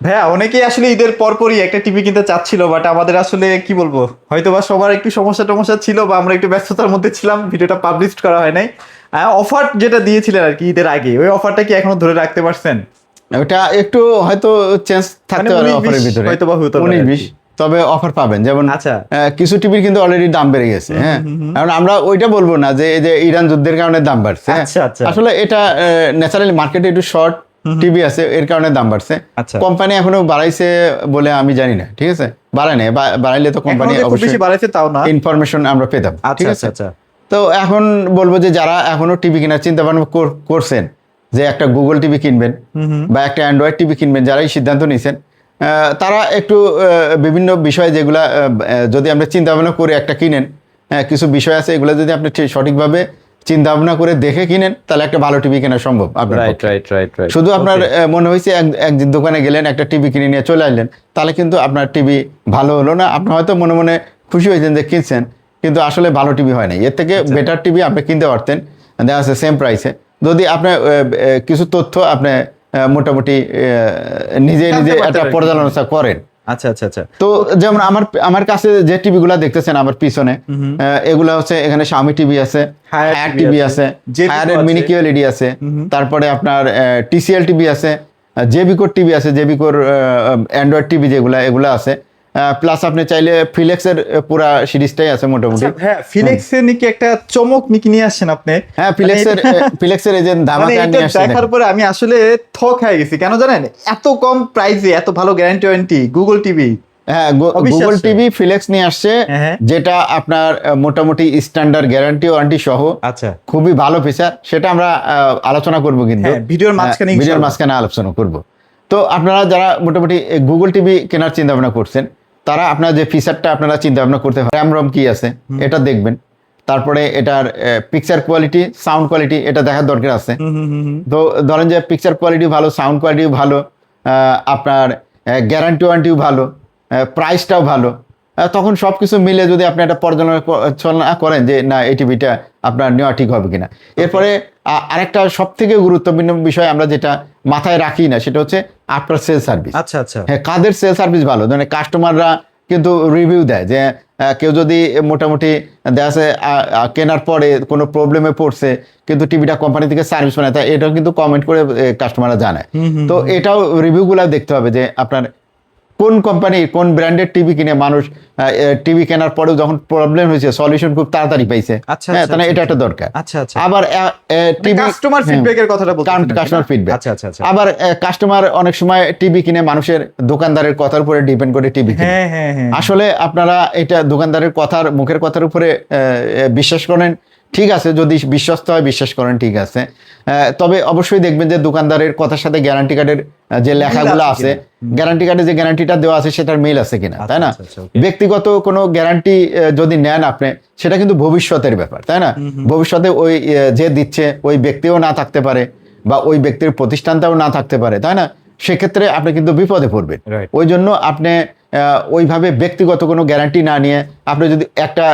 ভাইয়া অনেকেই আসলে ঈদের পরপরই একটা টিভি কিনতে চাচ্ছিল, বাট আমাদের আসলে কি বলবো, হয়তোবা সবার একটু সমস্যা টমস্যা ছিল বা আমরা একটু ব্যস্ততার মধ্যে ছিলাম, ভিডিওটা পাবলিশ করা হয় নাই। অফার যেটা দিয়েছিলেন আর কি ঈদের আগে, ওই অফারটা কি এখনো ধরে রাখতে পারছেন? ওটা একটু হয়তো চেঞ্জ মানে থাকতে পারে 19-20 অফারের ভিতরে, হয়তোবা হতে পারে 19-20, আর কি। তবে অফার পাবেন। যেমন আচ্ছা। কিছু টিভির কিন্তু অলরেডি দাম বেড়ে গেছে, হ্যাঁ। কারণ আমরা ওইটা বলবো না যে এই যে ইরান যুদ্ধের কারণে দাম বাড়ছে, হ্যাঁ। আচ্ছা, আচ্ছা। আসলে এটা ন্যাচারালি মার্কেটে একটু শর্ট টিভি আছে, এর কারণে দাম বাড়ছে। আচ্ছা। কোম্পানি এখনো বাড়াইছে বলে আমি জানি না, ঠিক আছে, বাড়ায় নাই, বাড়াইলে তো কোম্পানি এখনো যে খুব অবশ্যই বেশি বাড়াইছে তাও না। ইনফরমেশন আমরা পেতাম, ঠিক আচ্ছা, আছে। আচ্ছা, আচ্ছা। তো এখন বলবো যে যারা এখনো টিভি কেনার চিন্তা ভাবনা করছেন, যে একটা গুগল টিভি কিনবেন বা একটা অ্যান্ড্রয়েড টিভি কিনবেন, যারা এই সিদ্ধান্ত নিয়েছেন, তারা একটু বিভিন্ন বিষয় যেগুলা যদি আমরা চিন্তা ভাবনা করে একটা কিনেন, কিছু বিষয় আছে এগুলো যদি আপনি ঠিক সঠিকভাবে চিন্তা ভাবনা করে দেখে কিনেন, তাহলে একটা ভালো টিভি কেনা সম্ভব আপনার রাইট, পক্ষে। Right, right, right. শুধু আপনার মনে হয়েছে একদিন দোকানে গেলেন, একটা টিভি কিনে নিয়ে চলে আসলেন, তাহলে কিন্তু আপনার টিভি ভালো হলো না। আপনি হয়তো মনে মনে খুশি হয়েছেন যে কিনছেন, কিন্তু আসলে ভালো টিভি হয় নাই। এর থেকে বেটার টিভি আপনি কিনতে পারতেন, দেখা যাচ্ছে সেম প্রাইসে, যদি আপনার কিছু তথ্য আপনি মোটামুটি নিজে জানতে নিজে পারতেন একটা আর কি। পর্যালোচনা করেন। আচ্ছা, আচ্ছা, আচ্ছা। তো যেমন আমার কাছে যে টিভিগুলো দেখতেছেন আমার পিছনে, এগুলা হচ্ছে, এখানে Xiaomi টিভি আছে, Haier হায়ার TV টিভি আছে, আছে, Jebico হায়ারের আছে। মিনি কিউএলইডি আছে, তারপরে আপনার TCL টিভি আছে, জেবিকোর টিভি আছে, জেবিকোর অ্যান্ড্রয়েড টিভি যেগুলা, এগুলা আছে। প্লাস আপনি চাইলে ফিলেক্সের পুরা সিরিজটাই আছে মোটামুটি। আচ্ছা, হ্যাঁ, ফিনিক্সের নাকি একটা চমক নাকি নিয়ে আসছেন আপনি? হ্যাঁ, মানে ফিলেক্সের এই যে মানে ধামাকা এটা নিয়ে আসছে দেখার দেখেন। পরে আমি আসলে থ খেয়ে গেছি, কেন জানেন? এত কম প্রাইসে এত ভালো গ্যারান্টি ওয়ারেন্টি গুগল টিভি। হ্যাঁ, অবিশ্বাস্য। গুগল টিভি ফিলেক্স নিয়ে আসছে, হ্যাঁ, হ্যাঁ। যেটা আপনার মোটামুটি স্ট্যান্ডার্ড গ্যারান্টি ওয়ারেন্টি সহ, আচ্ছা। খুবই ভালো ফিচার। সেটা আমরা আলোচনা করব, কিন্তু হ্যাঁ, ভিডিওর মাঝখানে ভিডিওর ইনশাআল্লাহ। মাঝখানে আলোচনা করব। তো আপনারা যারা মোটামুটি গুগল টিভি কেনার চিন্তা ভাবনা করছেন, তারা আপনার যে ফিচারটা আপনারা চিন্তা ভাবনা করতে পারেন, র্যাম রম কি আছে এটা দেখবেন। তারপরে এটার পিকচার কোয়ালিটি, সাউন্ড কোয়ালিটি এটা দেখার দরকার আছে। তো ধরেন যে পিকচার কোয়ালিটি ভালো, সাউন্ড কোয়ালিটি ভালো, আপনার গ্যারান্টি ওয়ারেন্টিও ভালো, প্রাইসটাও ভালো, তখন সব কিছু মিলে যদি আপনি একটা পর্যালোচনা করেন যে না, এই টিভিটা আপনার নেওয়া ঠিক হবে কিনা। এরপরে আরেকটা সব থেকে গুরুত্বপূর্ণ বিষয় আমরা যেটা মাথায় রাখি না, সেটা হচ্ছে আফটার সেল সার্ভিস। আচ্ছা, আচ্ছা। হ্যাঁ, কাদের সেল সার্ভিস ভালো, মানে কাস্টমাররা কিন্তু রিভিউ দেয় যে কেউ যদি মোটামুটি দেখা যাচ্ছে কেনার পরে কোনো প্রবলেমে পড়ছে, কিন্তু টিভিটা কোম্পানি থেকে সার্ভিস মানে, তাই এটাও কিন্তু কমেন্ট করে কাস্টমাররা জানায়। তো এটাও রিভিউগুলো দেখতে হবে যে আপনার কোন কোম্পানি, কোন ব্র্যান্ডের টিভি কিনে মানুষ টিভি কেনার পরেও যখন প্রবলেম হয়েছে, সলিউশন খুব তাড়াতাড়ি পাইছে। আচ্ছা, হ্যাঁ, আচ্ছা, তাহলে আচ্ছা, এটা একটা দরকার। আচ্ছা, আচ্ছা। আবার টিভি কাস্টমার ফিডব্যাকের কথাটা বলতেছেন নাকি? Customer feedback. আচ্ছা, আচ্ছা, আচ্ছা। আবার কাস্টমার অনেক সময় টিভি কিনে মানুষের দোকানদারের কথার উপরে ডিপেন্ড করে টিভি কিনে। হ্যাঁ, হ্যাঁ, হ্যাঁ। আসলে আপনারা এটা দোকানদারের কথার, মুখের কথার উপরে বিশ্বাস করেন, ঠিক আছে, যদি বিশ্বস্ত হয় বিশ্বাস করেন, ঠিক আছে। তবে অবশ্যই দেখবেন যে দোকানদারের কথার সাথে গ্যারান্টি কার্ডের যে লেখাগুলো আছে, গ্যারান্টি কার্ডে যে গ্যারান্টিটা দেওয়া আছে সেটার মিল আছে কিনা, তাই না? আচ্ছা, আচ্ছা, okay. ব্যক্তিগত কোনো গ্যারান্টি যদি নেন আপনি, সেটা কিন্তু ভবিষ্যতের ব্যাপার, তাই না? ভবিষ্যতে ওই যে দিচ্ছে ওই ব্যক্তিও না থাকতে পারে, বা ওই ব্যক্তির প্রতিষ্ঠানটাও না থাকতে পারে, তাই না? সেক্ষেত্রে আপনি কিন্তু বিপদে পড়বেন। Right. ওই জন্য আপনি ওইভাবে ব্যক্তিগত কোনো গ্যারান্টি না নিয়ে, আপনি যদি একটা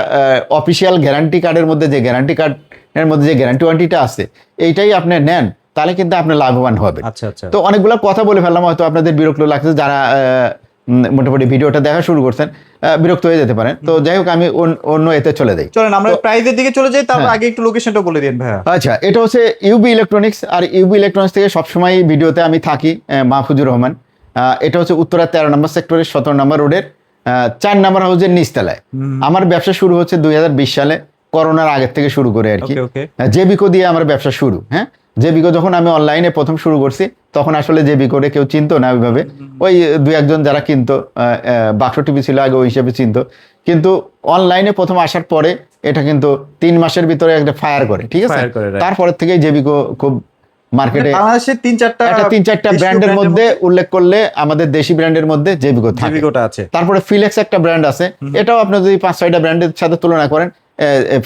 অফিসিয়াল গ্যারান্টি কার্ডের মধ্যে যে গ্যারান্টি কার্ডের মধ্যে যে গ্যারান্টি ওয়ারেন্টিটা আছে, এইটাই আপনি নেন, তাহলে কিন্তু আপনি লাভবান হবেন। আচ্ছা, আচ্ছা। তো অনেকগুলো কথা বলে ফেললাম, হয়তো আপনাদের বিরক্ত লাগছে, যারা মোটামুটি ভিডিওটা দেখা শুরু করছেন বিরক্ত হয়ে যেতে পারেন। তো যাই হোক, আমি অন্য এতে চলে যাই। চলেন আমরা প্রাইজের দিকে চলে যাই, তারপর আগে একটু লোকেশনটা বলে দিন ভাইয়া। আচ্ছা, এটা হচ্ছে ইউবি ইলেকট্রনিক্স, আর ইউবি ইলেকট্রনিক্স থেকে সবসময় ভিডিওতে আমি থাকি, মাহফুজুর রহমান। এটা হচ্ছে উত্তরা 13 নম্বর সেক্টরের 17 নম্বর রোডের 4 নম্বর হাউসের নিচতলায়। আমার ব্যবসা শুরু হচ্ছে 2020 সালে, করোনার আগের থেকে শুরু করে আর কি। ওকে, ওকে। জেবিকো দিয়ে আমার ব্যবসা শুরু। হ্যাঁ, জেবিকো যখন আমি অনলাইনে প্রথম শুরু করছি, তখন আসলে জেবিকোরে কেউ চিনতো না ওইভাবে, ওই দু একজন যারা কিনতো, বাক্স টিভি ছিল আগে, ওই হিসেবে চিনতো। কিন্তু অনলাইনে প্রথম আসার পরে এটা কিন্তু 3 মাসের ভিতরে একটা ফায়ার করে, ঠিক আছে। Fire করে, right. তারপরের থেকেই জেবিকো খুব মার্কেটে, বাংলাদেশের 3-4টা একটা 3-4টা ব্র্যান্ডের মধ্যে উল্লেখ করলে আমাদের দেশি ব্র্যান্ডের মধ্যে জেবিকো থাকে। জেবিকোটা আছে। তারপরে ফিলেক্স একটা ব্র্যান্ড আছে, এটাও আপনি যদি 5-6টা ব্র্যান্ডের সাথে তুলনা করেন,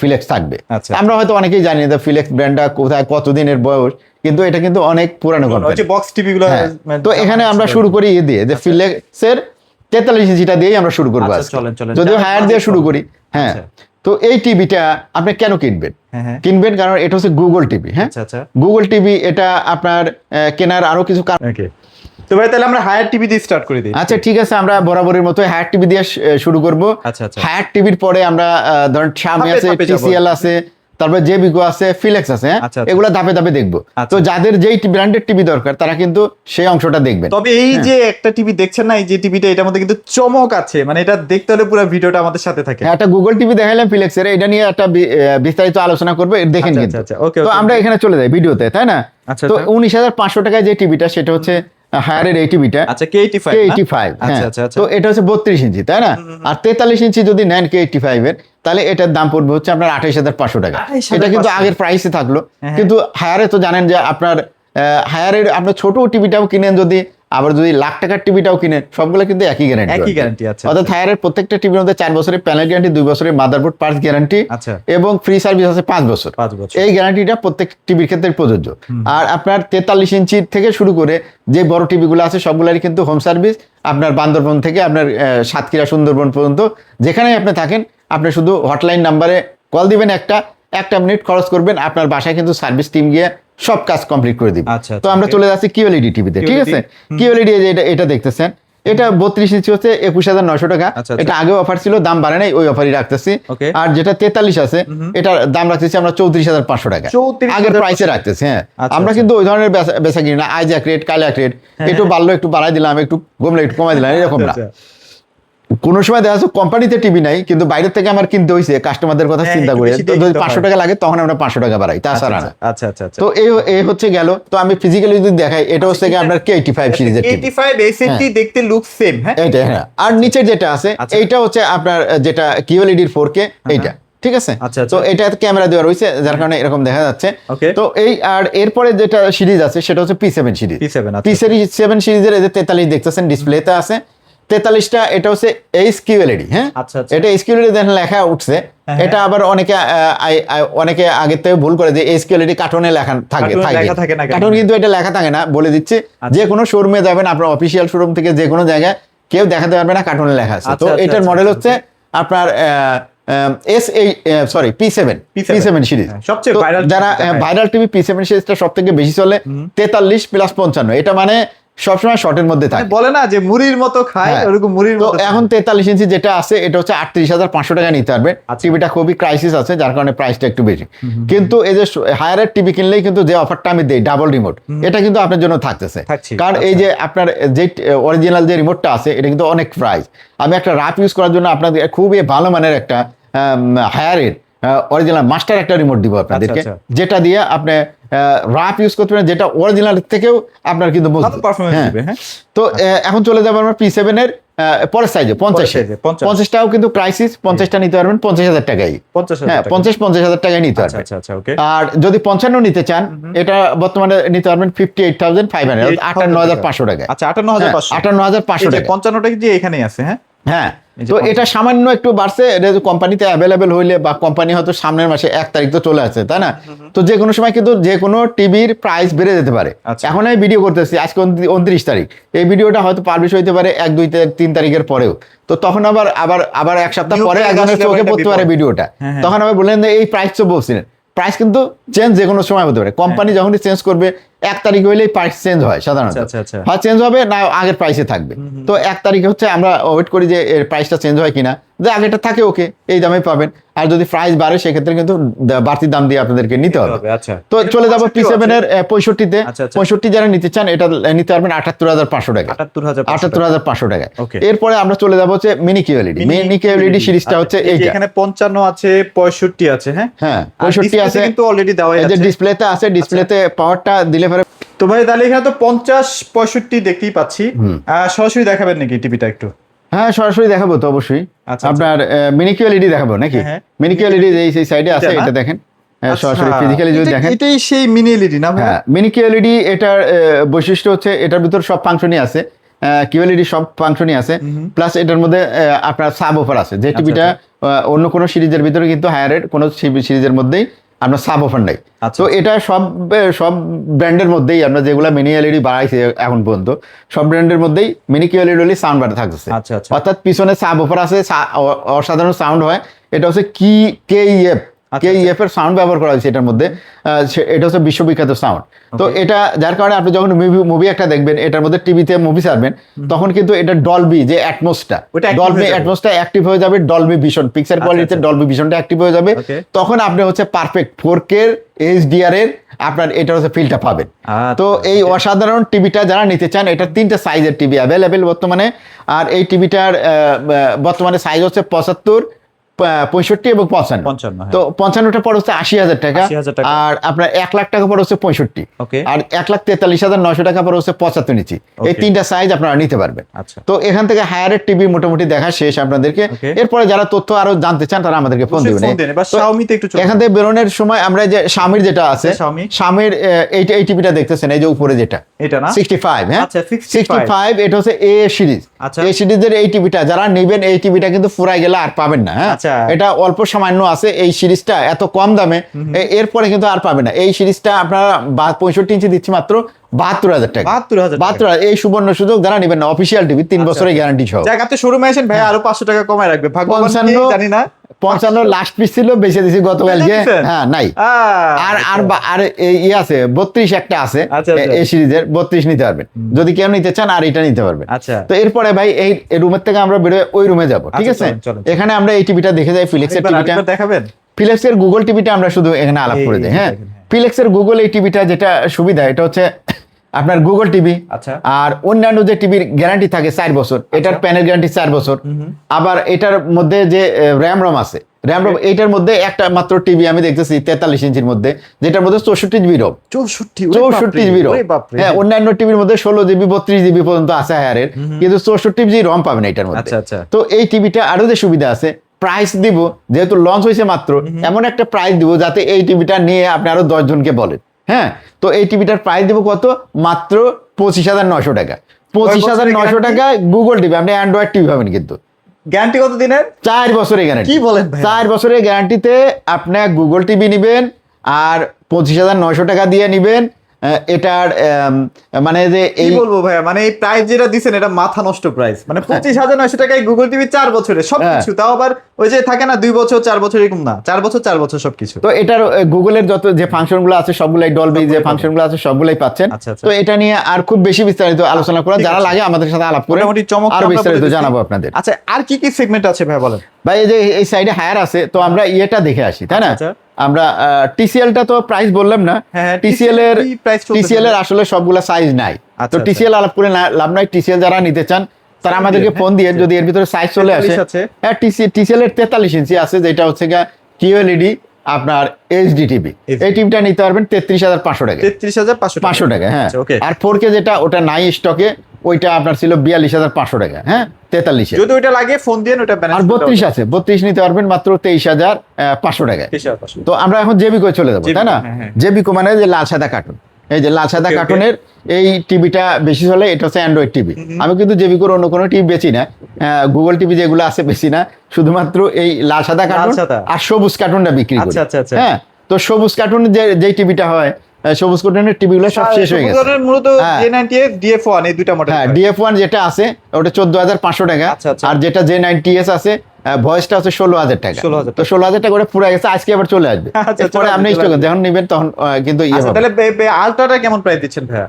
ফিলেক্স থাকবে। আচ্ছা। আমরা হয়তো অনেকেই জানি না ফিলেক্স ব্র্যান্ডটা কোথায়, কতদিনের বয়স, কিন্তু এটা কিন্তু অনেক পুরানো ওই কোম্পানি। যে বক্স টিভি গুলো। তো এখানে আমরা শুরু করি দিয়ে যে ফিলেক্সের 43 ইঞ্চিটা দিয়েই আমরা শুরু করবো আচ্ছা, আজকে। চলেন, চলেন। যদিও হায়ার দিয়ে শুরু করি। হ্যাঁ, আচ্ছা। তো এই টিভিটা আপনি কেন কিনবেন? হ্যাঁ, হ্যাঁ। কিনবেন কারণ এটা হচ্ছে গুগল টিভি। হ্যাঁ, আচ্ছা, আচ্ছা। গুগল টিভি, এটা আপনার কেনার আরো কিছু কারণ। ওকে। তো ভাই তাহলে আমরা হায়ার টিভি দিয়ে স্টার্ট করে দিই। আচ্ছা ঠিক আছে, আমরা বরাবরের মতো হায়ার টিভি দিয়ে শুরু করব। আচ্ছা, আচ্ছা। হায়ার টিভির পরে আমরা ধরেন Xiaomi ধাপে আছে, ধাপে যাবো। TCL আছে, তারপর জেবিকো আছে, ফিলেক্স আছে, হ্যাঁ আচ্ছা, আচ্ছা। এগুলো ধাপে ধাপে দেখবো। আচ্ছা। তো যাদের যেই ব্র্যান্ডের টিভি দরকার তারা কিন্তু সেই অংশটা দেখবেন। তবে এই যে একটা টিভি দেখছেন না, এই যে টিভিটা, এটার মধ্যে কিন্তু চমক আছে, মানে এটা দেখতে হলে পুরো ভিডিওটা আমাদের সাথে থাকে। হ্যাঁ, একটা গুগল টিভি দেখাইলাম ফিলেক্সের, এটা নিয়ে একটা বিস্তারিত আলোচনা করবো, দেখেন আচ্ছা, কিন্তু। আচ্ছা, ওকে, তো ওকে। আমরা এখানে চলে যাই ভিডিওতে, তাই না? আচ্ছা, তো আচ্ছা। 19,500 টাকায় যে টিভিটা, সেটা হচ্ছে হায়ারের এই টিভিটা, আচ্ছা, K85 না? K85, আচ্ছা, হ্যাঁ। আচ্ছা, আচ্ছা। তো এটা হচ্ছে 32 ইঞ্চি, তাই না? আর 43 ইঞ্চি যদি নেন K85 এর, তাহলে এটার দাম পড়বে হচ্ছে আপনার 28,500 টাকা। 28,500 এটা কিন্তু আগের প্রাইসে থাকলো, হ্যাঁ। কিন্তু হায়ারে তো জানেন যে আপনার হায়ারের আপনার ছোট টিভিটাও কিনেন যদি, আবার যদি লাখ টাকার টিভিটাও কিনেন, সবগুলো কিন্তু একই গ্যারান্টি। একই guarantee, আচ্ছা, অর্থাৎ হায়ারের প্রত্যেকটা টিভির মধ্যে 4 বছরের প্যানেল গ্যারান্টি, 2 বছরের মাদারবোর্ড পার্টস গ্যারান্টি, আচ্ছা। এবং ফ্রি সার্ভিস আছে 5 বছর। 5 বছর। এই গ্যারান্টিটা প্রত্যেক টিভির ক্ষেত্রে প্রযোজ্য। আর আপনার 43 ইঞ্চি থেকে শুরু করে যে বড় টিভিগুলো আছে সবগুলোরই কিন্তু হোম সার্ভিস, আপনার বান্দরবন থেকে আপনার সাতক্ষীরা সুন্দরবন পর্যন্ত যেখানেই আপনি থাকেন, আপনি শুধু হটলাইন নাম্বারে কল দিবেন, একটা মিনিট খরচ করবেন, আপনার বাসায় কিন্তু সার্ভিস টিম গিয়ে সব কাজ কমপ্লিট করে দিবে। আচ্ছা, তো আমরা okay. চলে যাচ্ছি কিওএলইডি টিভিতে, ঠিক আছে? কিওএলইডি এটা দেখতেছেন, এটা 32 ইঞ্চি হচ্ছে 21,900 টাকা। আচ্ছা, আচ্ছা। এটা আগেও অফার ছিল, দাম বাড়ে নাই, ওই অফারই রাখতেছি। Okay. আর যেটা 43 আছে, এটার দাম রাখতেছি আমরা 34,500 টাকা, 34,500 আগের প্রাইসে রাখতেছি। হ্যাঁ, আচ্ছা, আমরা আচ্ছা। কিন্তু ওই ধরনের বেচা কিনি না, আইজ্যাক রেট, কাইলাক রেট, একটু বাড়লো একটু বাড়াই দিলাম, একটু কমলে একটু কমাই দিলাম, এরকম না। আচ্ছা, কোনো সময় দেখা যাচ্ছে কোম্পানিতে টিভি নাই, কিন্তু বাইরে থেকে আমার কিনতে হয়েছে কাস্টমারদের কথা হ্যাঁ, চিন্তা একটু করে, বেশি তো দিয়ে যদি দিতে 500 হয়। টাকা লাগে তখন আমরা 500 টাকা বাড়াই, তাছাড়া না। আচ্ছা, আচ্ছা, আচ্ছা। তো এই হচ্ছে গেল। তো আমি ফিজিক্যালি যদি দেখাই, এটা হচ্ছে গিয়ে আপনার K85 সিরিজের টিভি। K85 এই সেটটি দেখতে লুক সেম, হ্যাঁ? এইটা, হ্যাঁ। আর নিচের যেটা আছে, আচ্ছা। এইটা হচ্ছে আপনার যেটা কিওএলইডির 4K, এইটা, ঠিক আছে? আচ্ছা, আচ্ছা। তো এটা ক্যামেরা দেওয়া রয়েছে, যার কারণে এরকম দেখা যাচ্ছে। Okay. তো এই আর এরপরে যেটা সিরিজ আছে সেটা হচ্ছে P7 সিরিজ। P7, আচ্ছা। P7 সিরিজের এই যে 43 দেখতেছেন ডিসপ্লেতে আছে, 43টা এটা হচ্ছে HQLED, হ্যাঁ। আচ্ছা, আচ্ছা। এটা HQLED দেখেন লেখা উঠছে, হ্যাঁ। এটা আবার অনেকে আগে থেকে ভুল করে যে HQLED কার্টুনে লেখা থাকে, কার্টুনে লেখা থাকে না কেন? কার্টুন কিন্তু এটা লেখা থাকে না, বলে দিচ্ছে। যে কোনো শোরুমে যাবেন, আপনার অফিসিয়াল শোরুম থেকে যে কোনো জায়গায় কেউ দেখাতে পারবে না কার্টুনে লেখা আছে। আচ্ছা, তো আচ্ছা, এটার আচ্ছা, মডেল আচ্ছা, হচ্ছে আপনার P7 সিরিজ। হ্যাঁ, সবচেয়ে তো viral যারা টিভি, হ্যাঁ। ভাইরাল টিভি P7 সিরিজটা সব থেকে বেশি চলে, 43 + 55, এটা মানে সবসময় শর্টের মধ্যে থাকে। বলে না যে মুড়ির মতো খায়, হ্যাঁ। ওরকম মুড়ির তো মতো। এখন 43 ইঞ্চি যেটা আছে, এটা হচ্ছে 38,500 টাকা নিতে পারবে। টিভিটা খুবই ক্রাইসিস আছে, যার কারণে প্রাইসটা একটু বেশি। কিন্তু এই যে হায়ারের টিভি কিনলেই কিন্তু যে অফারটা আমি দেই, ডাবল রিমোট, এটা কিন্তু আপনার জন্য থাকতেছে। থাকছে, কারণ এই আচ্ছা। যে আপনার যে অরিজিনাল যে রিমোটটা আছে, এটা কিন্তু অনেক প্রাইস। আমি একটা রাফ ইউজ করার জন্য আপনাদের খুবই ভালো মানের একটা হায়ারের অরিজিনাল মাস্টার একটা রিমোট দিব আপনাদেরকে, আচ্ছা। যেটা দিয়ে আপনি রাফ ইউজ করতে পারেন, যেটা অরিজিনাল থেকেও আপনার কিন্তু ভালো মজবুত। পারফরম্যান্স হ্যাঁ। দিবে, হ্যাঁ। তো এখন চলে যাবো আমরা P7 এর পরের সাইজে 50 size এ, 50 50টাও কিন্তু ক্রাইসিস, 50টা নিতে পারবেন 50,000 টাকায়। 50,000 হ্যাঁ, টাকা। 50,000 টাকায় নিতে আচ্ছা, পারবেন। আচ্ছা, আচ্ছা, ওকে। আর যদি 55 নিতে চান, এটা বর্তমানে নিতে পারবেন 58,500, 58,500 টাকায়। আচ্ছা, 58,500। 58,500 টাকা। 55টা যে এখানেই আছে, হ্যাঁ। হ্যাঁ, এই যে তো এটা সামান্য একটু বাড়ছে, এটা কোম্পানিতে অ্যাভেলেবেল হইলে, বা কোম্পানি হয়তো সামনের মাসে 1 তারিখ তো চলে আসছে, তাই না? তো যে কোনো সময় কিন্তু যে কোনো টিভির প্রাইস বেড়ে যেতে পারে। আচ্ছা। এখন আমি ভিডিও করতেছি, আজকে 29 তারিখ, এই ভিডিওটা হয়তো পাবলিশ হইতে পারে 1, 2, 3 তারিখের পরেও। তো তখন আবার 1 সপ্তাহ New পরে price একজনের আসলে চোখে একটা পড়তে পারে বিপদ। ভিডিওটা। হ্যাঁ, হ্যাঁ। তখন আবার বললেন যে এই প্রাইস তো বলছিলেন, প্রাইস কিন্তু চেঞ্জ যে কোনো সময় হতে পারে। কোম্পানি যখনই চেঞ্জ করবে, 1 তারিখ হইলেই প্রাইস চেঞ্জ হয় সাধারণত। আচ্ছা, আচ্ছা, আচ্ছা। হয় চেঞ্জ হবে, না আগের প্রাইসে থাকবে। তো 1 তারিখে হচ্ছে আমরা ওয়েট করি যে এর প্রাইসটা চেঞ্জ হয় কিনা, যে আগেটা থাকে ওকে, এই দামে পাবেন। আর যদি প্রাইস বাড়ে, সেক্ষেত্রে কিন্তু বাড়তি দাম দিয়ে আপনাদেরকে নিতে হবে। আচ্ছা। তো চলে যাবো 65 P7 এর 65-তে। আচ্ছা, আচ্ছা। 65 যারা নিতে চান, এটা নিতে পারবেন 78,500 টাকা। 78,500 টাকায়। Okay. এরপরে আমরা চলে যাবো হচ্ছে মিনি কিওএলইডি। মিনি কিওএলইডি সিরিজটা আচ্ছা, হচ্ছে এই যে এইটা। এখানে 55 আছে, 65 আছে, হ্যাঁ। হ্যাঁ, আর 65 ডিসপ্লেতে আছে, কিন্তু অলরেডি দেওয়া এই যে আছে। ডিসপ্লেতে আছে, ডিসপ্লেতে পাওয়ারটা দিলে পরে। তো ভাই তাহলে এখানে তো 50, 65 দেখতেই পাচ্ছি। সরাসরি দেখাবেন নাকি টিভিটা একটু? হ্যাঁ, সরাসরি দেখাবো তো অবশ্যই। আচ্ছা। আপনার মিনি কিওএলইডি দেখাবো নাকি? হ্যাঁ। মিনি কিওএলইডি এই সাইডে আছে, এটা না? এটা দেখেন। আচ্ছা, সরাসরি ফিজিক্যালি যদি দেখেন, এটাই সেই মিনি এলইডি না ভাই? হ্যাঁ, মিনি কিওএলইডি এটার বৈশিষ্ট্য হচ্ছে এটার ভিতর সব ফাংশনই আছে। কিওএলইডি সব ফাংশনই আছে, প্লাস এটার মধ্যে আপনার সাব অফার আছে। যে টিভিটা অন্য কোনো সিরিজের ভিতরে কিন্তু হায়ারের কোনো সিরিজের মধ্যেই আপনার সাব অফার নাই। আচ্ছা, তো এটা সব ব্র্যান্ডের মধ্যেই আমরা যেগুলো মিনি এলইডি বাড়াইছে এখন পর্যন্ত, সব ব্র্যান্ডের মধ্যেই মিনি কিওএলইডি সাউন্ড বার থাকতেছে। আচ্ছা, আচ্ছা। অর্থাৎ পিছনে সাব অফার আছে, অসাধারণ সাউন্ড হয়। এটা হচ্ছে KEF KEF এর সাউন্ড ব্যবহার করা হয়েছে এটার মধ্যে। এটা হচ্ছে বিশ্ববিখ্যাত সাউন্ড। তো এটা যার কারণে আপনি যখন মুভি একটা দেখবেন, এটার মধ্যে টিভিতে মুভি ছাড়বেন, তখন কিন্তু এটা ডলবি যে অ্যাটমসটা, ডলবি অ্যাটমসটা অ্যাক্টিভ হয়ে যাবে, ডলবি ভিশন পিকচার কোয়ালিটিতে ডলবি ভিশনটা অ্যাক্টিভ হয়ে যাবে, তখন আপনি হচ্ছে পারফেক্ট 4K HDR এর আপনার এটা হচ্ছে ফিলটা পাবেন। তো এই অসাধারণ টিভিটা যারা নিতে চান, এটা 3টা সাইজের টিভি অ্যাভেলেবেল বর্তমানে। আর এই টিভিটার বর্তমানে সাইজ হচ্ছে 75, 65 এবং 55। তো 55টা পর হচ্ছে 80,000 টাকা, আর আপনার 1 লাখ টাকা পর হচ্ছে 65, আর 1,43,900 টাকা পর হচ্ছে 75 ইঞ্চি। এই 3টা সাইজ আপনারা নিতে পারবেন। তো এখান থেকে হায়ারের টিভি মোটামুটি দেখা শেষ আপনাদেরকে। এরপরে যারা তথ্য আরো জানতে চান তারা আমাদেরকে ফোন দিবেন। এখান থেকে বেরোনোর সময় আমরা যে Xiaomi যেটা আছে, Xiaomi এই টিভিটা দেখতেছেন, এই যে উপরে যেটা, এটা না 65, হ্যাঁ 65, এটা হচ্ছে A সিরিজ। এই সিরিজের এই টিভিটা যারা নেবেন, এই টিভিটা কিন্তু ফুরাই গেলে আর পাবেন না। হ্যাঁ, এটা অল্প সামান্য আছে এই সিরিজটা এত কম দামে, এরপরে কিন্তু আর পাবে না। এই সিরিজটা আপনারা 65 ইঞ্চি দিচ্ছি মাত্র 72,000 টাকা। 72,000 এই সুবর্ণ সুযোগ যারা নেবেন না, অফিসিয়াল টিভি 3 বছরের গ্যারান্টি সহ। আপনি শোরুমে আসেন ভাই, আরো 500 টাকা কমায় রাখবে। 55 জানি না 55 লাস্ট পিস ছিল, বেঁচে দিছি গতকালকে। হ্যাঁ, নাই আর এই আছে 32 একটা আছে এই সিরিজের, 32 নিতে পারবেন যদি কেউ নিতে চান, আর এটা নিতে পারবেন। তো এরপরে ভাই এই রুমের থেকে আমরা বেরোয় ওই রুমে যাব, ঠিক আছে? এখানে আমরা এই টিভিটা দেখে যাই, ফিলিপসের টিভিটা দেখাবেন। ফিলিপসের গুগল টিভিটা আমরা শুধু এখানে আলাপ করে দিই। হ্যাঁ, ফিলিপসের গুগল এই টিভিটা যেটা সুবিধা, এটা হচ্ছে আপনার গুগল টিভি। আর অন্যান্য যে টিভির গ্যারান্টি থাকে 4 বছর, এটার প্যানেল গ্যারান্টি 4 বছর। আবার এটার মধ্যে যে র্যাম রম আছে, র্যাম রম এইটার মধ্যে একটা মাত্র টিভি আমি দেখতেছি 43 ইঞ্চির মধ্যে, যেটার মধ্যে 64 জিবি রম। 64 GB ROM. হ্যাঁ, অন্যান্য টিভির মধ্যে 16 জিবি 32 জিবি পর্যন্ত আছে হায়ারের, কিন্তু 64 জিবি রম পাবেন এটার মধ্যে। তো এই টিভিটা আরো যে সুবিধা আছে, প্রাইস দিব যেহেতু লঞ্চ হয়েছে মাত্র, এমন একটা প্রাইস দিব যাতে এই টিভিটা নিয়ে আপনি আরো 10 জনকে বলেন। হ্যাঁ, তো এই টিভিটার প্রাইস দিব কত? মাত্র 25,900 টাকা। 25,900 টাকায় গুগল টিভি, আপনি অ্যান্ড্রয়েড টিভি পাবেন। কিন্তু গ্যারান্টি কত দিনের? 4 বছরের গ্যারান্টি। কি বলেন ভাই? 4 বছরের গ্যারান্টিতে আপনি গুগল টিভি নিবেন আর 25,900 টাকা দিয়ে নিবেন। এটার মানে যে এই বলবো ভাইয়া, মানে এই প্রাইস যেটা দিচ্ছেন এটা মাথা নষ্ট প্রাইস। মানে 25,900 টাকায় গুগল টিভি 4 বছরে সবকিছু, তাও আবার ওই যে থাকে না 2 বছর 4 বছর এরকম না, 4 বছর 4 বছর সবকিছু। তো এটার গুগলের যত যে ফাংশন গুলো আছে সবগুলাই, ডলবি যে ফাংশন গুলো আছে সবগুলাই পাচ্ছেন। তো এটা নিয়ে আর খুব বেশি বিস্তারিত আলোচনা করা, যারা লাগে আমাদের সাথে আলাপ করে আর বিস্তারিত জানাবো আপনাদের। আচ্ছা, আর কি কি সেগমেন্ট আছে ভাই বলেন? ভাই এই যে এই সাইডে হায়ার আছে, তো আমরা ইয়েটা দেখে আসি, তাই না? আমরা টিসিএলটা তো প্রাইস বললাম না, টিসিএল এর আসলে সবগুলা সাইজ নাই। তো টিসিএল আলাপ করে লাভ নাই। টিসিএল যারা নিতে চান তারা আমাদেরকে ফোন দিয়ে, যদি এর ভিতরে সাইজ চলে আসে, হ্যাঁ টিসিএল এর 43 ইঞ্চি আছে, যেটা হচ্ছে QLED আপনার HD টিভি। এই টিভিটা নিতে পারবেন 33,500 টাকা। 33,500 টাকা, হ্যাঁ। আর 4K যেটা, ওটা নাই স্টকে, ওইটা আপনার ছিল 42,500 টাকা। হ্যাঁ, 43 যদি ওইটা লাগে ফোন দিয়ে ওটা ব্যালেন্স। আর 32 আছে, 32 নিতে পারবেন মাত্র 23,500 টাকায়। তো আমরা এখন জেবিকো চলে যাবো, তাই না? জেবিকো মানে যে লাল সাদা কার্টুন, এই যে লাল সাদা কার্টুনের এই টিভিটা বেশি চলে। এটা হচ্ছে অ্যান্ড্রয়েড টিভি। আমি কিন্তু জেবিকোর অন্য কোনো টিভি বেচি না, গুগল টিভি যেগুলো আছে বেশি না, শুধুমাত্র এই লাল সাদা কার্টুন আর সবুজ কার্টুনটা বিক্রি করি। হ্যাঁ, তো সবুজ কার্টুনের যে টিভিটা হয়, সবুজ কার্টুনের টিভিগুলো সব শেষ হয়ে গেছে। মূলত J90 DF1 এই দুইটা মডেল। হ্যাঁ, DF1 যেটা আছে ওটা 14,500 টাকা, আর যেটা J90S আছে ভয়েসটা হচ্ছে 16,000 টাকা। তো 16,000 টাকা করে পুরো গেছে, আজকে আবার চলে আসবে। পরে আপনি যখন নেবেন তখন কিন্তু তাহলে আলট্রাটা কেমন প্রাইস দিচ্ছেন ভাইয়া?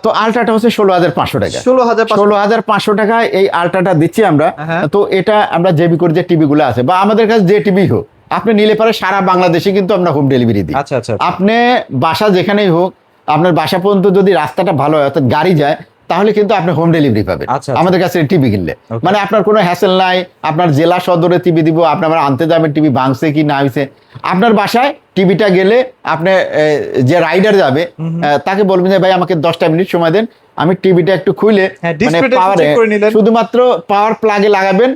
তো আলট্রাটা হচ্ছে 16,500 টাকা। 16,500 টাকায় এই আলট্রাটা দিচ্ছি আমরা। তো এটা আমরা জেবিকোর যে টিভি গুলো আছে, বা আমাদের কাছে যে টিভি হোক, আপনি নিলে পারে সারা বাংলাদেশে কিন্তু আমরা হোম ডেলিভারি দিই। আপনি বাসা যেখানেই হোক, আপনার বাসা পর্যন্ত যদি রাস্তাটা ভালো হয়, অর্থাৎ গাড়ি যায়, তাহলে কিন্তু আপনি হোম ডেলিভারি পাবেন আমাদের কাছে টিভি কিনলে। মানে আপনার কোনো হ্যাসেল নাই, আপনার জেলা সদরে টিভি দিব, আপনার আনতে যাবেন টিভি ভাঙছে কি না হয়েছে, আপনার বাসায় টিভিটা গেলে আপনি যে রাইডার যাবে তাকে বলবেন যে ভাই আমাকে 10টা মিনিট সময় দেন, আমি টিভিটা একটু খুলে মানে পাওয়ারে শুধুমাত্র পাওয়ার প্লাগে লাগাবেন,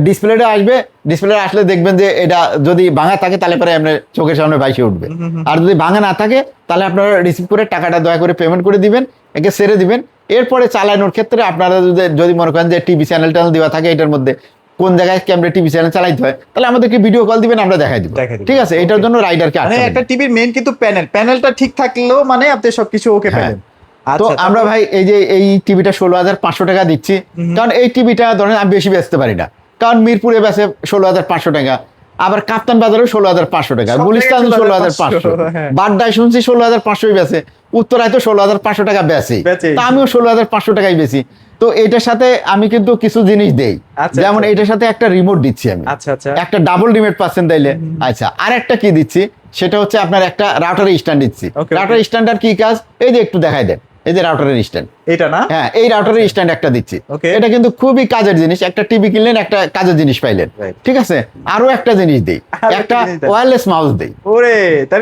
ডিসপ্লেটা আসবে, ডিসপ্লে আসলে দেখবেন যে এটা যদি ভাঙা থাকে তাহলে পরে আপনার চোখের সামনে ভাইসে উঠবে, আর যদি ভাঙা না থাকে তাহলে আপনারা রিসিভ করে টাকাটা দয়া করে পেমেন্ট করে দিবেন, একে ছেড়ে দিবেন। এরপরে চালানোর ক্ষেত্রে আপনারা যদি মনে করেন যে টিভি চ্যানেল দেওয়া থাকে এটার মধ্যে, কোন জায়গায় ক্যামেরা টিভি চ্যানেল চালাইতে হয়, তাহলে আমাদেরকে ভিডিও কল দিবেন, আমরা দেখাই দিব। ঠিক আছে, এটার জন্য রাইডারকে একটা টিভির মেইন কিন্তু প্যানেলটা ঠিক থাকলেও মানে আপনি সবকিছু ওকে পেলেন। তো আমরা ভাই এই যে এই টিভিটা 16,500 টাকা দিচ্ছি, কারণ এই টিভিটা ধরেন আমি বেশি বেচতে পারি না, কারণ মিরপুরে বেচে 16,500 টাকা, আবার কাপ্তান বাজারেও 16,500 টাকা, সব জায়গায় গুলিস্তান 16,500, 16,500, হ্যাঁ। বাড্ডায় শুনছি 16,500 বেচে, উত্তরায় তো 16,500 টাকা বেচে, বেচেই। তা আমিও 16,500 টাকাই বেশি। তো এটার সাথে আমি কিন্তু কিছু জিনিস দেই, আচ্ছা, যেমন আচ্ছা। এটার সাথে একটা রিমোট দিচ্ছি আমি, আচ্ছা আচ্ছা একটা ডাবল রিমোট পাচ্ছেন তাইলে। আচ্ছা, আর একটা কি দিচ্ছি সেটা হচ্ছে আপনার একটা রাউটারের স্ট্যান্ড দিচ্ছি। Okay, রাউটার স্ট্যান্ডার কি কাজ, এই যে একটু দেখাই দেন, এই যে রাউটারের স্ট্যান্ড, এটা না হ্যাঁ এই রাউটারের স্ট্যান্ড একটা দিচ্ছি। Okay. এটা কিন্তু খুবই কাজের জিনিস, একটা টিভি কিনলেন, একটা কাজের জিনিস পাইলেন, Right. ঠিক আছে। আরো একটা জিনিস দেই, আরো একটা একটা জিনিস দেন। ওয়্যারলেস মাউস দেই। ওরে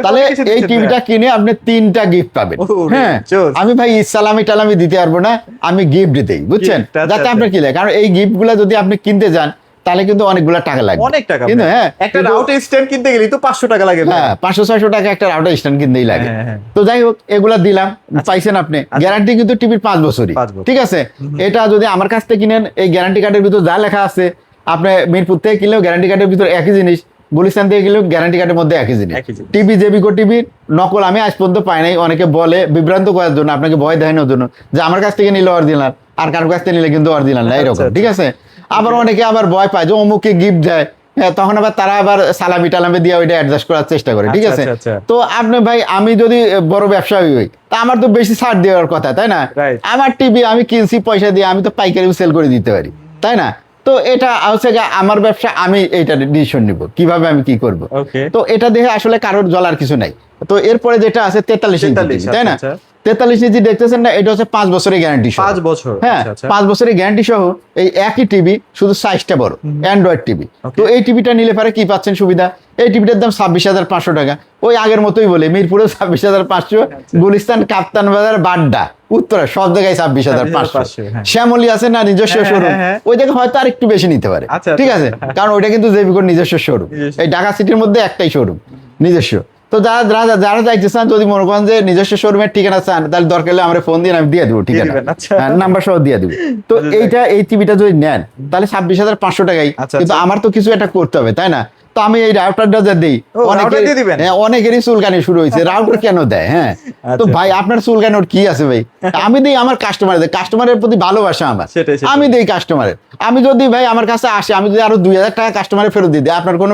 তাহলে এই টিভিটা কিনে আপনি 3টা গিফট পাবেন। ওরে, হ্যাঁ, জোস। আমি ভাই সালামি টালামি দিতে পারবো না, আমি গিফট দেই, বুঝছেন, Gift, আচ্ছা, যাতে আচ্ছা। আপনার কি লাগে, কারণ এই গিফট গুলা যদি আপনি কিনতে যান তাহলে কিন্তু অনেকগুলা টাকা লাগবে, অনেক টাকা কিন্তু ভাই। হ্যাঁ একটা কিন্তু- রাউটার স্ট্যান্ড কিনতে গেলেই তো 500 টাকা লাগে ভাই। হ্যাঁ 500-600 টাকা একটা রাউটার স্ট্যান্ড কিনতেই লাগে। হ্যাঁ, হ্যাঁ। তো যাই হোক, এগুলা দিলাম, পাইছেন আপনি। গ্যারান্টি কিন্তু টিভির 5 বছরই, 5 বছর। ঠিক আছে। এটা যদি আমার কাছ থেকে কিনেন, এই গ্যারান্টি কার্ডের ভিতর যা লেখা আছে, আপনি মিরপুর থেকে কিনলেও গ্যারান্টি কার্ডের ভিতর একই জিনিস, গুলিস্তান থেকে কিনলেও গ্যারান্টি কার্ডের মধ্যে একই জিনিস। একই জিনিস। টিভি জেবিকো টিভির নকল আমি আজ পর্যন্ত পাই নাই। অনেকে বলে বিভ্রান্ত করার জন্য, আপনাকে ভয় দেখানোর জন্য, যে আমার কাছ থেকে নিলে অরিজিনাল, আর কারোর কাছ থেকে নিলে কিন্তু অরিজিনাল না, এরকম, আচ্ছা, ঠিক আছে। আবার অনেকে আবার ভয় পায় যে অমুকে গিফট দেয়, হ্যাঁ, তখন আবার তারা আবার সালামি টালামি দিয়ে ওইটা অ্যাডজাস্ট করার চেষ্টা করে, ঠিক আচ্ছা, আছে। আচ্ছা, আচ্ছা। তো আপনি ভাই, আমি যদি বড় ব্যবসায়ী হই, তা আমার তো বেশি ছাড় দেওয়ার কথা, তাই না। Right. আমার টিভি আমি কিনছি পয়সা দিয়ে, আমি তো পাইকারি সেল করে দিতে পারি, তাই না। তো এটা হচ্ছে গিয়ে আমার ব্যবসা, আমি এইটা ডিসিশন নিব কিভাবে আমি কি করব। Okay. তো এটা দেখে আসলে কারোর জ্বলার কিছু নাই। তো এরপরে যেটা আছে 43 ইঞ্চি 43, TV, তাই না। আচ্ছা, 43 ইঞ্চি দেখতেছেন না, এটা হচ্ছে 5 বছরের গ্যারান্টি। 5 বছর, হ্যাঁ, আচ্ছা, আচ্ছা। 5 বছরের গ্যারান্টি সহ এই একই টিভি, শুধু সাইজটা বড়, অ্যান্ড্রয়েড টিভি। Okay. তো এই টিভিটা নিলে পারে কি পাচ্ছেন সুবিধা, এই টিভিটার দাম 26,500 টাকা। ওই আগের মতোই বলে, মিরপুরে 26,500, গুলিস্তান, কাপ্তান বাজার, বাড্ডা, উত্তরা, সব জায়গায় 26,500। 26,500, হ্যাঁ। শ্যামলী আছে না নিজস্ব হ্যাঁ, শোরুম, হ্যাঁ, হ্যাঁ। ওই জায়গায় হয়তো আর একটু বেশি নিতে পারে, আচ্ছা, ঠিক আচ্ছা, আছে, হ্যাঁ। কারণ ওইটা কিন্তু জেবিকোর নিজস্ব শোরুম। নিজস্ব। এই ঢাকা সিটির মধ্যে একটাই শোরুম নিজস্ব। তো যারা যারা যারা যাইতে চান, যদি মনে করেন যে নিজস্ব শোরুমের ঠিকানা চান, তাহলে দরকার হলে আমরা ফোন দিন, আমি দিয়ে দেবো ঠিকানা, দিবেন, আচ্ছা। নাম্বার সহ দিয়ে দেবো। তো আচ্ছা, এই টিভিটা যদি নেন তাহলে 26,500 টাকাই, আচ্ছা, কিন্তু আচ্ছা। আমার তো কিছু একটা করতে হবে, তাই না। তো আমি এই রাউটারটা যা দিই, ও, router দিয়ে দিবেন? হ্যাঁ, অনেকেরই চুলকানি শুরু হয়েছে, রাউটার কেন দেয়, হ্যাঁ। তো আচ্ছা। ভাই, আপনার চুলকানোর কি আছে ভাই, আমি দিই আমার কাস্টমারের প্রতি ভালোবাসা আমার, সেটাই, সেটাই। আমি দিই কাস্টমারের। আমি যদি ভাই আমার কাছে আসে, আমি যদি আরো 2,000 টাকা কাস্টমারের ফেরত দিয়ে দিই, আপনার কোনো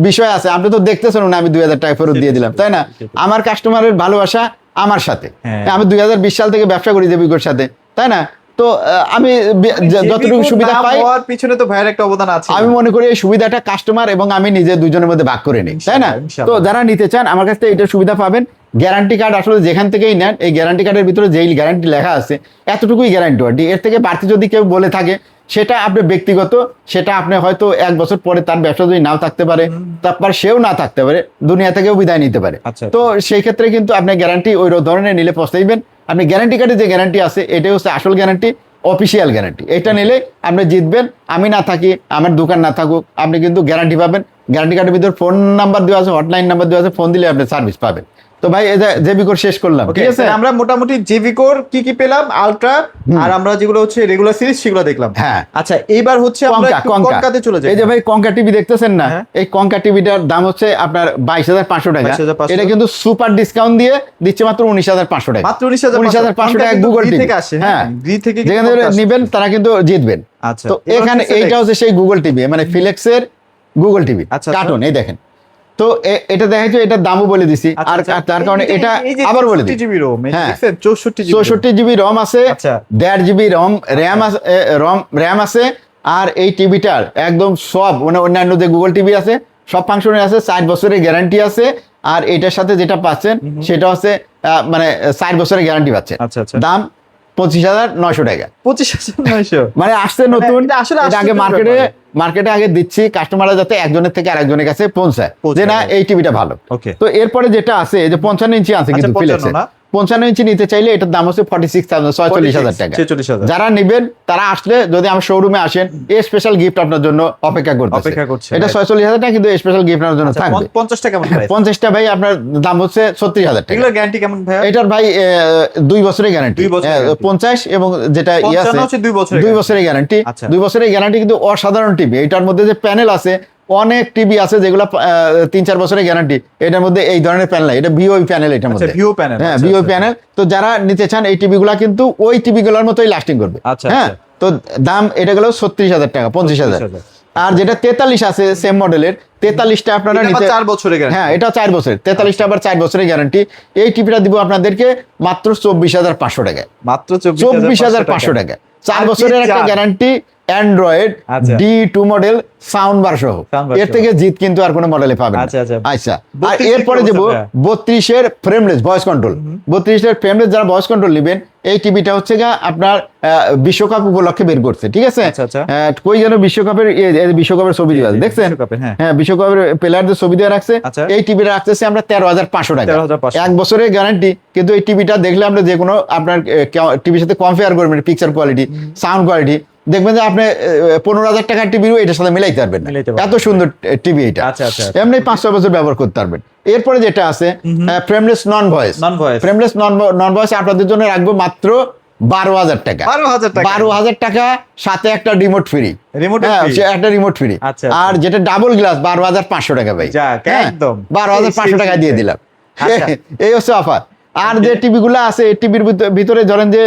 বিষয় আছে, আপনি তো দেখতেছেন না আমি 2,000 টাকা ফেরত দিয়ে দিলাম, তাই না। সেটাই। আমার কাস্টমারের ভালোবাসা আমার সাথে, হ্যাঁ। আমি 2020 সাল থেকে ব্যবসা করি জেবিকোর সাথে, তাই না। তো আমি যতটুকু জেবিকোর সুবিধা নাম পাই, হওয়ার পিছনে তো ভাইয়ের একটা অবদান আছে। আমি মনে করি এই সুবিধাটা কাস্টমার এবং আমি নিজে দুজনের মধ্যে ভাগ করে নিই, তাই না। ইনশাআল্লাহ, ইনশাআল্লাহ। তো যারা নিতে চান আমার কাছ থেকে এটা সুবিধা পাবেন। গ্যারান্টি কার্ড আসলে যেখান থেকেই নেন, এই গ্যারান্টি কার্ডের ভিতরে যেই গ্যারান্টি লেখা আছে, এতটুকুই গ্যারান্টি ওয়ারেন্টি। এর থেকে বাড়তি যদি কেউ বলে থাকে, সেটা আপনি ব্যক্তিগত, সেটা আপনি হয়তো 1 বছর পরে তার ব্যবসা যদি নাও থাকতে পারে, তারপর সেও না থাকতে পারে, দুনিয়া থেকেও বিদায় নিতে পারে। আচ্ছা। তো সেই ক্ষেত্রে কিন্তু আপনি গ্যারান্টি ওই ধরনের নিলে পস্তাইবেন। আপনি গ্যারান্টি কার্ডে যে গ্যারান্টি আছে, এটাই হচ্ছে আসল গ্যারান্টি, অফিসিয়াল গ্যারান্টি। এটা নিলে আপনি জিতবেন। আমি না থাকি, আমার দোকান না থাকুক, আপনি কিন্তু গ্যারান্টি পাবেন। গ্যারান্টি কার্ডের ভিতর ফোন নাম্বার দেওয়া আছে, হটলাইন নাম্বার দেওয়া আছে, ফোন দিলে আপনি সার্ভিস পাবেন। তো ভাই, এই যে জেবিকোর শেষ করলাম, Okay, ঠিক আছে। তাহলে আমরা মোটামুটি জেভিকোর কি কি পেলাম, আলট্রা, আর আমরা যেগুলো হচ্ছে রেগুলার সিরিজ সেগুলো দেখলাম। হ্যাঁ। আচ্ছা, এইবার হচ্ছে আমরা একটু কনকাতে চলে যাই। এই যে ভাই কনকা টিভি দেখতেছেন না, হ্যাঁ। এই কনকা টিভিটার দাম হচ্ছে আপনার 22,500 টাকা। 22,500 এটা কিন্তু সুপার ডিসকাউন্ট দিয়ে দিচ্ছে মাত্র 19,500 টাকা। মাত্র 19,500 টাকা গুগল গ্রি টিভি থেকে আসে, হ্যাঁ, গ্রি থেকে কিন্তু যেখানে কনকা আসে। নেবেন তারা কিন্তু জিতবেন। আচ্ছা, তো এবার এখানে হচ্ছে এইটা Flex। হচ্ছে সেই গুগল টিভি, মানে ফিলেক্সের গুগল টিভি আচ্ছা, কার্টুন, এই দেখেন। তো এটা দেখাচ্ছি, এটার দামও বলে দিছি, আচ্ছা, আর আচ্ছা। তার কারণে এই যে- এটা এই যে আবার বলে দিই। 64 জিবি রোম, হ্যাঁ। দেখছেন 64 জিবি 64 জিবি রম আছে, আচ্ছা। 1.5 জিবি র্যাম আছে। আর এই টিভিটার একদম সব মানে অন্যান্য যে গুগল টিভি আছে সব ফাংশনে আছে, 4 বছরের গ্যারান্টি আছে। আর এটার সাথে যেটা পাচ্ছেন সেটা হচ্ছে মানে 4 বছরের গ্যারান্টি পাচ্ছেন। আচ্ছা, আচ্ছা। দাম 25,900 টাকা। 25,900 মানে আসছে নতুন, এটা আসলে এটা আগে আশ্চর্যের মার্কেটে আগে দিচ্ছি, কাস্টমাররা যাতে একজনের থেকে আরেকজনের কাছে পৌঁছায় যে না এই টিভিটা ভালো। ওকে। তো এরপরে যেটা আছে, এই যে 55 ইঞ্চি আছে কিন্তু 55 ফিলিপসের, না? 55 ইঞ্চি নিতে চাইলে এটার দাম হচ্ছে 46,000 টাকা। 46,000। যারা নেবেন তারা আসলে যদি আমার শোরুমে আসেন, এই স্পেশাল গিফট আপনার জন্য অপেক্ষা অপেক্ষা করছে, এটা right. 46,000 টাকা, কিন্তু স্পেশাল গিফট আপনার জন্য আচ্ছা, থাকবে। 50টা কেমন প্রাইস? 50টা ভাই আপনার দাম হচ্ছে 36,000 টাকা। এগুলোর গ্যারান্টি কেমন ভাই? এটার ভাই 2 বছরের গ্যারান্টি, 2 বছরের guarantee। 50 এবং যেটা 55 হচ্ছে 2 বছরের 2 বছরের গ্যারান্টি। আচ্ছা। 2 বছরের গ্যারান্টি কিন্তু অসাধারণ টিভি। এটার মধ্যে যে প্যানেল আছে, অনেক টিভি আছে যেগুলো 3-4 বছরের গ্যারান্টি, এটার মধ্যে এই ধরনের প্যানেল নাই, এটা ভিওই প্যানেল এটার মধ্যে। ভিও প্যানেল। হ্যাঁ, ভিওই প্যানেল। তো যারা নিতে চান এই টিভিগুলা কিন্তু ওই টিভিগুলোর মতোই লাস্টিং করবে। আচ্ছা, হ্যাঁ, আচ্ছা। তো দাম এটা গেল 36,000 টাকা, 25,000। আর যেটা 43 আছে সেম মডেলের 43টা আপনারা এটা আবার নিতে 4 বছরের গ্যারান্টি। হ্যাঁ এটা 4 বছর 43টা আবার 4 বছরের গ্যারান্টি। এই টিভিটা দিব আপনাদেরকে মাত্র 24,500 টাকায়, মাত্র 24,500 টাকা। 4 বছরের একটা গ্যারান্টি, অ্যান্ড্রয়েড আচ্ছা। D2 মডেল সাউন্ড বার সহ। Sound bar এর সহ। থেকে জিত কিন্তু আর কোনো মডেলে পাবেন না। আচ্ছা, আচ্ছা। আচ্ছা, আর 32 এরপরে কি দেবো অবস্থা? 32-এর ফ্রেমলেস ভয়েস কন্ট্রোল। 32-এর ফ্রেমলেস যারা ভয়েস কন্ট্রোল নেবেন, এই টিভিটা হচ্ছে গা আপনার বিশ্বকাপ উপলক্ষে বের করছে, ঠিক আছে? আচ্ছা, আচ্ছা। কই যেন বিশ্বকাপের ছবি দেওয়া আছে, দেখছেন? বিশ্বকাপের, হ্যাঁ। হ্যাঁ, বিশ্বকাপের প্লেয়ারদের ছবি দেওয়া রাখছে। আচ্ছা। এই টিভিটা রাখতেছে আমরা 13,500 টাকা, 13,500 1 বছরের গ্যারান্টি। কিন্তু এই টিভিটা দেখলে আমরা যে কোনো আপনার টিভির সাথে কম্পেয়ার করবেন, পিকচার কোয়ালিটি, সাউন্ড কোয়ালিটি, দেখবেন যে আপনি 15,000 টাকার টিভিও এটার সাথে মিলাইতে পারবেন না। মিলাইতে পারবেন। এত সুন্দর টিভি এটা। আচ্ছা, আচ্ছা। এমনি 5-6 বছর ব্যবহার করতে পারবেন। এরপরে যেটা আছে ফ্রেমলেস নন ভয়েস। Non-voice। ফ্রেমলেস নন ভয়েস আপনাদের জন্য রাখবো মাত্র 12,000 টাকা। 12,000 টাকা। 12,000 টাকা, সাথে একটা রিমোট ফ্রি। Remote হ্যাঁ, free? সে একটা রিমোট ফ্রি। আচ্ছা, আর যেটা ডাবল গ্লাস 12,500 টাকা ভাই। যাক, হ্যাঁ, একদম। 12,500 টাকা দিয়ে দিলাম। আচ্ছা। এই হচ্ছে অফার। আর যে টিভি গুলো আছে, এই টিভির ভিতরে ধরেন যে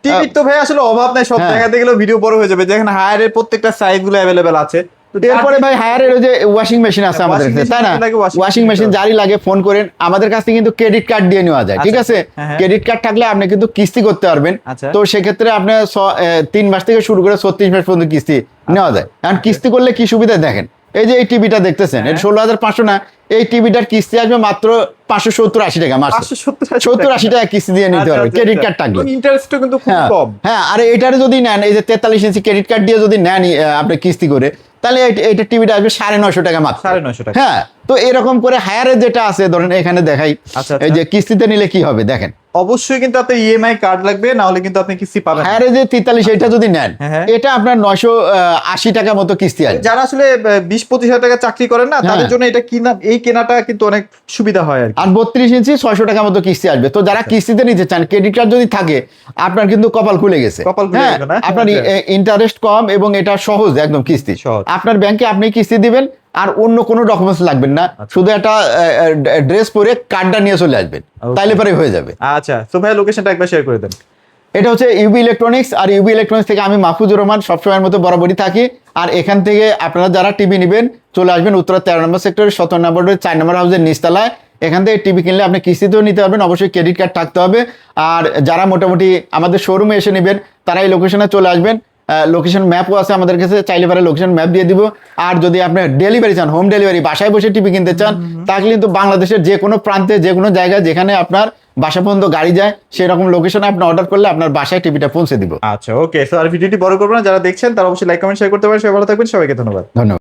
টিভি তো ভাই আসলে অভাব নাই, সব হ্যাঁ। দেখাতে গেলেও ভিডিও বড় হয়ে যাবে। যেখানে হায়ারের প্রত্যেকটা সাইজ গুলো অ্যাভেলেবেল আছে। তো এরপরে ভাই হায়ারের ওই যে ওয়াশিং মেশিন আছে আমাদের washing কাছে, machine তাই না? যদি লাগে washing ওয়াশিং machine মেশিন নিতে যারই লাগে ফোন করেন, আমাদের কাছ থেকে কিন্তু ক্রেডিট কার্ড দিয়ে নেওয়া যায়, ঠিক আচ্ছা, আছে? হ্যাঁ, হ্যাঁ। ক্রেডিট কার্ড থাকলে আপনি কিন্তু কিস্তি করতে পারবেন। আচ্ছা। তো সেক্ষেত্রে আপনি 3 মাস থেকে শুরু করে 36 মাস পর্যন্ত কিস্তি নেওয়া যায়। এখন কিস্তি করলে কি সুবিধা দেখেন, এই যে এই টিভিটা দেখতেছেন, এটা 16,500 না, এই টিভিটার কিস্তি আসবে মাত্র 570-80 টাকা মাসে। 70-80 টাকা কিস্তি দিয়ে নিতে পারবে ক্রেডিট কার্ড থাকলে। ইন্টারেস্টও কিন্তু খুব হ্যাঁ, কম। হ্যাঁ, আর এটারে যদি নেন, এই যে 43 ইঞ্চি ক্রেডিট কার্ড দিয়ে যদি নেন আপনি কিস্তি করে, তাহলে এইটা টিভিটা আসবে 950 টাকা মাত্র। 950 টাকা। হ্যাঁ, তো এরকম করে হায়ারে যেটা আছে ধরেন এখানে দেখাই, আচ্ছা, এই যে কিস্তিতে নিলে কি হবে দেখেন। অবশ্যই কিন্তু আপনার ইএমআই কার্ড লাগবে, না হলে কিন্তু আপনি কিস্তি পাবেন না। হায়ারে যে 43 এটা যদি নেন, হ্যাঁ, হ্যাঁ। এটা আপনার 980 টাকা মতো কিস্তি আসবে। যারা আসলে 20-25 হাজার টাকা চাকরি করেন না, তাদের হ্যাঁ। জন্য এটা কেনাটা কিন্তু অনেক সুবিধা হয় আর কি। আর 32 ইঞ্চি 600 টাকা মতো কিস্তি আসবে। তো যারা কিস্তিতে নিতে চান, ক্রেডিট কার্ড যদি থাকে, আপনার কিন্তু কপাল খুলে গেছে। কপাল খুলে হ্যাঁ, গেল না? আপনার আচ্ছা। ইন্টারেস্ট কম এবং এটা সহজ একদম কিস্তি। সহজ। আপনার ব্যাংকে আপনি কিস্তি দিবেন, আর অন্য কোনো ডকুমেন্টস লাগবেন না, শুধু একটা ড্রেস পরে কার্ডটা নিয়ে চলে আসবেন, Okay. তাইলে পরে হয়ে যাবে। আচ্ছা, তো ভাই লোকেশনটা একবার শেয়ার করে দেন। এটা হচ্ছে ইউবি ইলেকট্রনিক্স। আর ইউবি ইলেকট্রনিক্স থেকে আমি মাহফুজুর রহমান সবসময়ের মতো বরাবরই থাকি। আর এখান থেকে আপনারা যারা টিভি নেবেন, চলে আসবেন উত্তরা 13 নম্বর সেক্টরের 17 নম্বর 4 নম্বর হাউসের নিচতলায়। এখান থেকে টিভি কিনলে আপনি কিস্তিতেও নিতে পারবেন, অবশ্যই ক্রেডিট কার্ড থাকতে হবে। আর যারা মোটামুটি আমাদের শোরুমে এসে নেবেন, তারা এই লোকেশনে চলে আসবেন। লোকেশন ম্যাপও আছে আমাদের কাছে, চাইলে পারে লোকেশন ম্যাপ দিয়ে দিব। আর যদি আপনি ডেলিভারি চান, হোম ডেলিভারি, বাসায় বসে টিভি কিনতে চান, তাহলে কিন্তু বাংলাদেশের যে কোনো প্রান্তে, যে কোনো জায়গায় যেখানে আপনার বাসা পর্যন্ত গাড়ি যায়, সেই রকম লোকেশনে আপনি অর্ডার করলে আপনার বাসায় টিভিটা পৌঁছে দিব। আচ্ছা, ওকে। সো আর ভিডিওটি বড় করবো না, যারা দেখছেন তারা অবশ্যই লাইক কমেন্ট শেয়ার করতে পারেন। সবাই ভালো থাকবেন, সবাইকে ধন্যবাদ। ধন্যবাদ।